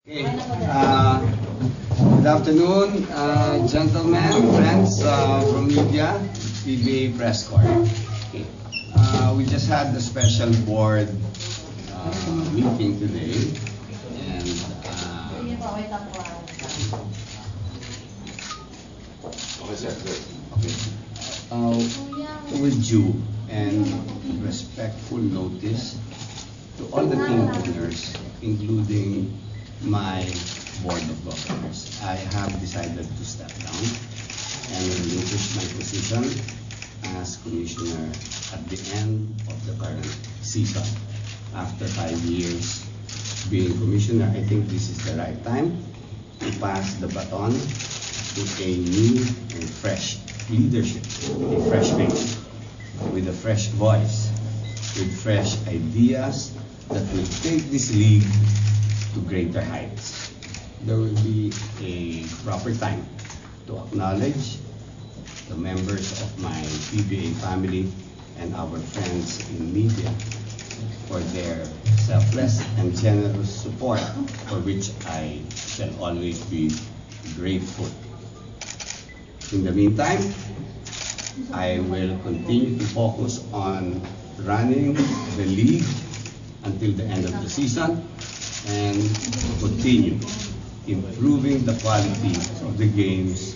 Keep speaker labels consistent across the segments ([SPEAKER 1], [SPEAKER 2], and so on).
[SPEAKER 1] Okay. Good afternoon, gentlemen, friends from media, PBA Press Corps. Okay. We just had the special board meeting today, and with due and respectful notice to all the team owners, including my board of governors, I have decided to step down and relinquish my position as commissioner at the end of the current season. After 5 years being commissioner, I think this is the right time to pass the baton to a new and fresh leadership, a fresh face, with a fresh voice, with fresh ideas that will take this league to greater heights. There will be a proper time to acknowledge the members of my PBA family and our friends in media for their selfless and generous support, for which I shall always be grateful. In the meantime, I will continue to focus on running the league until the end of the season and continue improving the quality of the games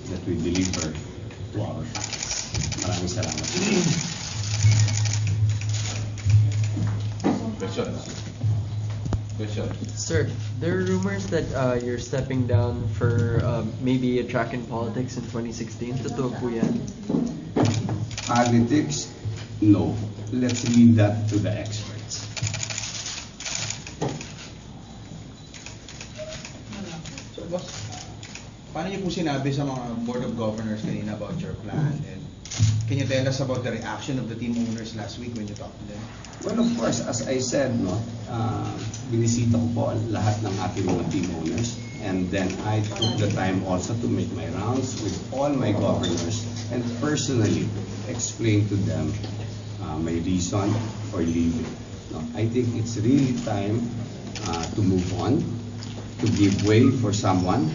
[SPEAKER 1] that we deliver to our fans. Maraming salamat.
[SPEAKER 2] Question.
[SPEAKER 3] Sir, there are rumors that you're stepping down for maybe a track in politics in 2016. Totoo po yan?
[SPEAKER 1] Politics? No. Let's leave that to the experts.
[SPEAKER 2] So, boss, paano niyo po sinabi sa mga board of governors kanina about your plan? And can you tell us about the reaction of the team owners last week when you talked to them?
[SPEAKER 1] Well, of course, as I said, binisita ko po lahat ng ating mga team owners, and then I took the time also to make my rounds with all my governors and personally explain to them my reason for leaving. I think it's really time to move on, to give way for someone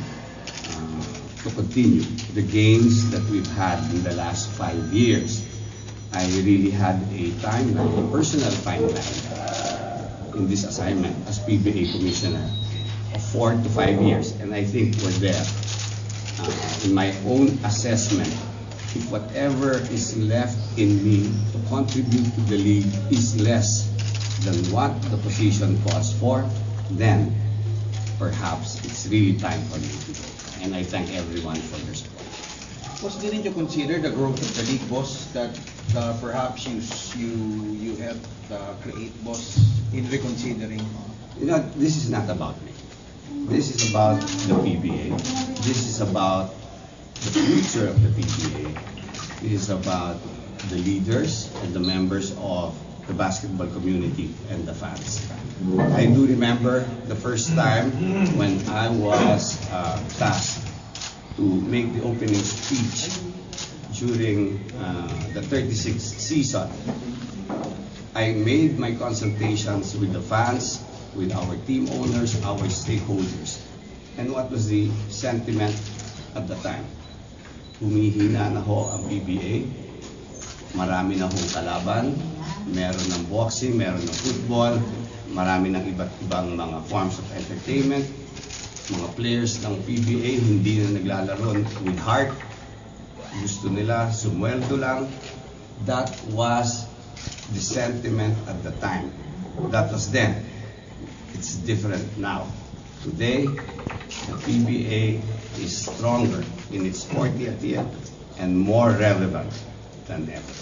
[SPEAKER 1] to continue the gains that we've had in the last 5 years. I really had a timeline, a personal timeline in this assignment as PBA Commissioner of 4 to 5 years, and I think we're there. In my own assessment, if whatever is left in me to contribute to the league is less than what the position calls for, then perhaps it's really time for me to go. And I thank everyone for their support.
[SPEAKER 2] Boss, didn't you consider the growth of the league, boss, that perhaps you helped create, boss, in reconsidering?
[SPEAKER 1] You know, this is not about me. This is about the PBA. This is about the future of the PBA. It is about the leaders and the members of the basketball community and the fans. I do remember the first time when I was tasked to make the opening speech during the 36th season. I made my consultations with the fans, with our team owners, our stakeholders. And what was the sentiment at the time? Humihina na ho ang PBA, marami na hong kalaban, meron ng boxing, meron ng football, marami ng iba't ibang mga forms of entertainment. Mga players ng PBA hindi na naglalaro with heart. Gusto nila, sumweldo lang. That was the sentiment at the time. That was then. It's different now. Today, the PBA is stronger in its 40th year and more relevant than ever.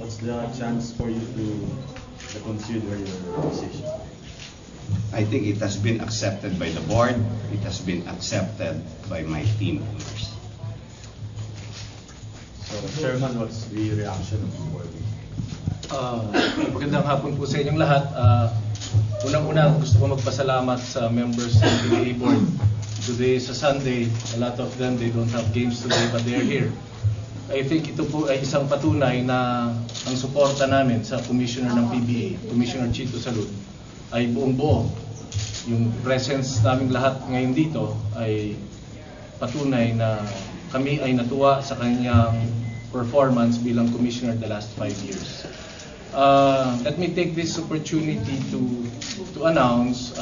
[SPEAKER 4] What's the chance for you to consider your decision?
[SPEAKER 1] I think it has been accepted by the board. It has been accepted by my team members.
[SPEAKER 4] So, Chairman, what's the reaction of the board?
[SPEAKER 5] Magandang hapon po sa inyong lahat. Unang-una, gusto ko magpasalamat sa members ng PBA board. Today is a Sunday. A lot of them, they don't have games today, but they're here. I think ito po ay isang patunay na ang suporta namin sa Commissioner ng PBA, Commissioner Chito Salud, ay buong buo. Yung presence naming lahat ngayon dito ay patunay na kami ay natuwa sa kanyang performance bilang Commissioner the last 5 years. Let me take this opportunity to announce,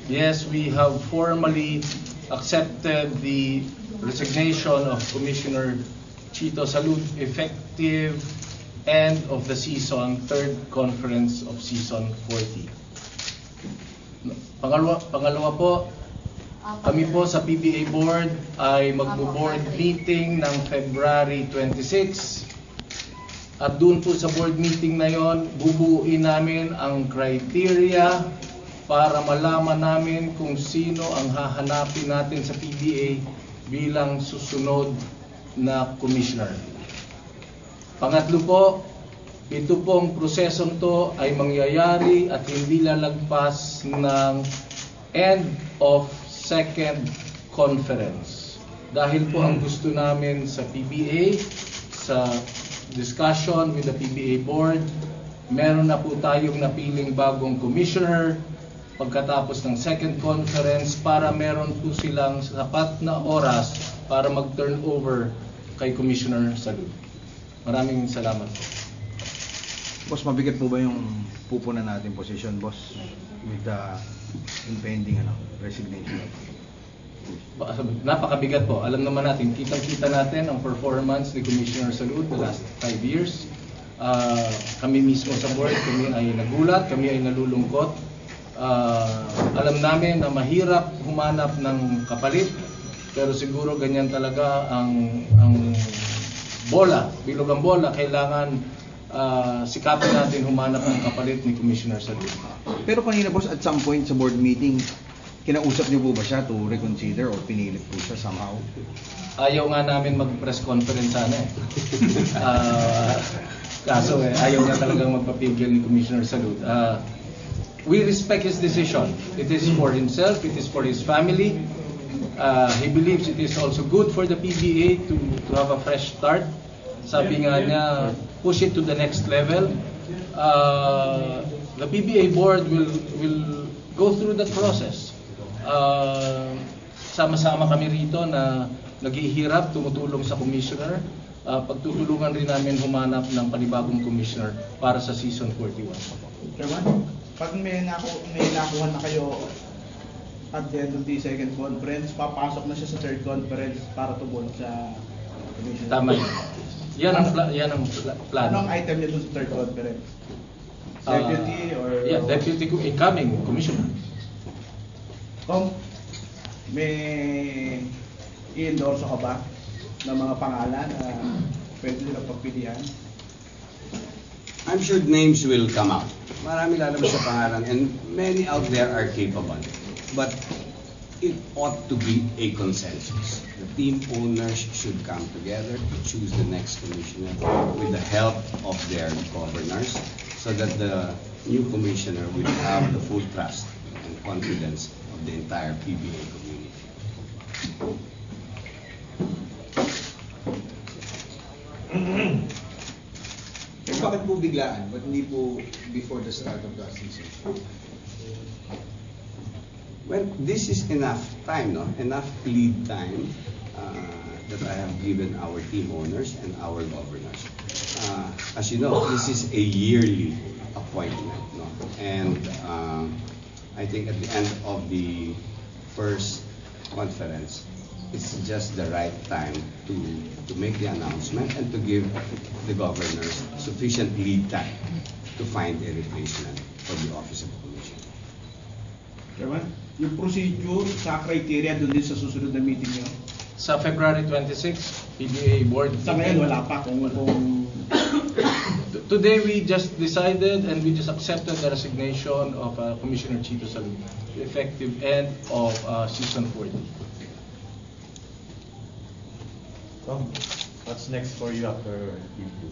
[SPEAKER 5] yes, we have formally accepted the resignation of Commissioner Chito Salud effective end of the season, third conference of season 40. Pangalawa po, kami po sa PBA Board ay magbo-board meeting ng February 26. At doon po sa board meeting na yon, bubuuin namin ang criteria para malaman namin kung sino ang hahanapin natin sa PBA bilang susunod na commissioner. Pangatlo po, ito pong prosesong to ay mangyayari at hindi lalagpas ng end of second conference. Dahil po ang gusto namin sa PBA, sa discussion with the PBA board, meron na po tayong napiling bagong commissioner pagkatapos ng second conference para meron po silang sapat na oras para mag-turn over kay Commissioner Salud. Maraming salamat po.
[SPEAKER 2] Boss, mabigat po ba yung pupunan natin position, boss, with the impending resignation?
[SPEAKER 5] Napakabigat po. Alam naman natin, kitang-kita natin ang performance ni Commissioner Salud the last 5 years. Kami mismo sa board, kami ay nagulat, kami ay nalulungkot. Alam namin na mahirap humanap ng kapalit, pero siguro ganyan talaga ang bola, bilog ang bola, kailangan sikapin natin humanap ng kapalit ni Commissioner Salud.
[SPEAKER 2] Pero kanina, boss, at some point sa board meeting, kinausap niyo po ba siya to reconsider o pinilit po siya somehow?
[SPEAKER 5] Ayaw nga namin mag-press conference sana eh. Kaso ayaw nga talagang magpapigil ni Commissioner Salud. We respect his decision. It is for himself, it is for his family. He believes it is also good for the PBA to have a fresh start. Sabi nga niya, push it to the next level. The PBA board will go through that process. Sama-sama kami rito na naghihirap, tumutulong sa commissioner. Pagtutulungan rin namin humanap ng panibagong commissioner para sa season 41.
[SPEAKER 6] Chairman, pag may nakuha na kayo at the end of the second conference, papasok na siya sa third conference para tumulong sa commissioner.
[SPEAKER 5] Tama yun. Yan ang plano.
[SPEAKER 6] Anong item niya dun sa third conference? Deputy or...
[SPEAKER 5] Yeah, deputy incoming commissioner.
[SPEAKER 6] Kung may i-endorse ka ba ng mga pangalan na pwede nila pagpilihan?
[SPEAKER 1] I'm sure names will come out. Marami lalabas sa pangalan and many out there are capable. But it ought to be a consensus. The team owners should come together to choose the next commissioner with the help of their governors so that the new commissioner will have the full trust and confidence of the entire PBA community.
[SPEAKER 2] Bakit po biglaan? Ba't hindi po before the start of the season?
[SPEAKER 1] Well, this is enough time, no? Enough lead time that I have given our team owners and our governors. As you know, this is a yearly appointment, no? And I think at the end of the first conference, it's just the right time to make the announcement and to give the governors sufficient lead time to find a replacement for the office of commissioner.
[SPEAKER 6] Chairman, yung procedure sa criteria doon din sa susunod na meeting niyo?
[SPEAKER 5] Sa February 26, PBA board.
[SPEAKER 6] Sa ngayon, wala pa kung
[SPEAKER 5] Today we just decided and we just accepted the resignation of Commissioner Chito Salud, effective end of season 40.
[SPEAKER 4] Tom, what's next for you after PBA?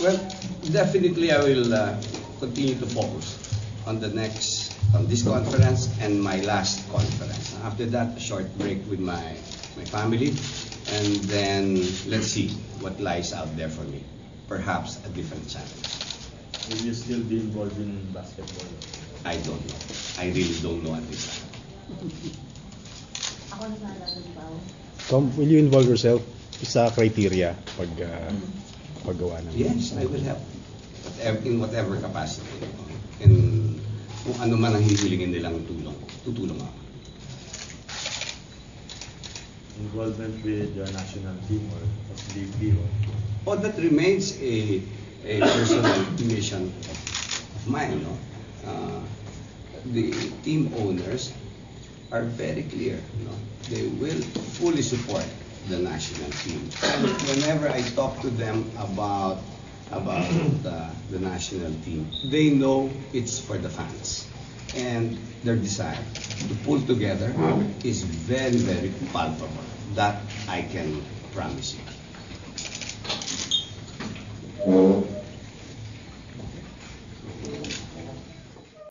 [SPEAKER 1] Well, definitely I will continue to focus on this conference and my last conference. After that, a short break with my family And then let's see what lies out there for me. Perhaps a different challenge.
[SPEAKER 4] Will you still be involved in basketball?
[SPEAKER 1] I don't know. I really don't know at this time.
[SPEAKER 7] Tom, will you involve yourself sa criteria paggawa ng...
[SPEAKER 1] Yes, I will help. In whatever capacity. And kung ano man ang hihilingin nilang tulong, tutulong ako.
[SPEAKER 4] Involvement with the national team or SDB or...
[SPEAKER 1] Oh, that remains a personal mission of mine. No? The team owners are very clear. No? They will fully support the national team. And whenever I talk to them about the national team, they know it's for the fans. And their desire to pull together is very, very palpable. That I can promise you.